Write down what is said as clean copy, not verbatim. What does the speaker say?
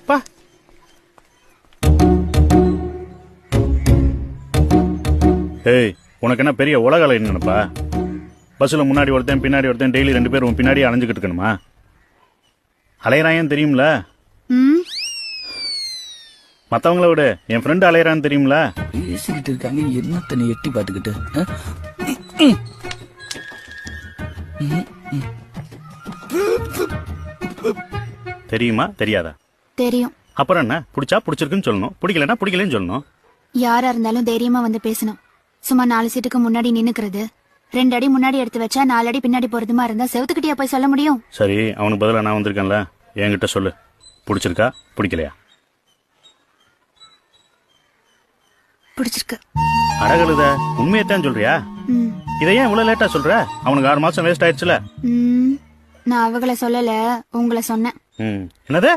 பா. ஏய், உனக்கு என்ன பெரிய உலக நினைப்பா? பஸ்ல முன்னாடி ஒருத்தன் பின்னாடி ஒருத்தன் டெய்லி 2 பேரும் பின்னாடி அலைஞ்சுக்கிட்டு இருக்கணுமா? அலையறாயன்னு தெரியும்ல? மத்தவங்கள விட என் ஃப்ரெண்ட் அலையறான்னு தெரியும்ல? பேசிக்கிட்டு இருக்காங்க, என்னத்தனை எட்டி பாத்துக்கிட்டு. தெரியுமா தெரியாதா? தெரியும். அப்புறம் என்ன? பிடிச்சா பிடிச்சிருக்குன்னு சொல்லணும், பிடிக்கலன்னா பிடிக்கலன்னு சொல்லணும். யாரா இருந்தாலும் தைரியமா வந்து பேசணும். சும்மா 4 சீட்டுக்கு முன்னாடி நின்னுக்கிறது, 2 அடி முன்னாடி எடுத்து வச்சா 4 அடி பின்னாடி போறதுமா இருந்தா செவத்துக்கிட்டே போய் சொல்ல முடியும்? சரி, அவனுக்கு பதிலா நான் வந்திருக்கேன்ல, என்கிட்ட சொல்லு. பிடிச்சிருக்கா பிடிக்கலையா? பிடிச்சிருக்கு. அடகழுத, உண்மையத்தான் சொல்றியா? இதை ஏன் இவ்வளவு லேட்டா சொல்ற? அவனுக்கு 6 மாசம் வேஸ்ட் ஆயிடுச்சுல. நான் அவங்கள சொல்லல, உங்களை சொன்னேன். என்னது?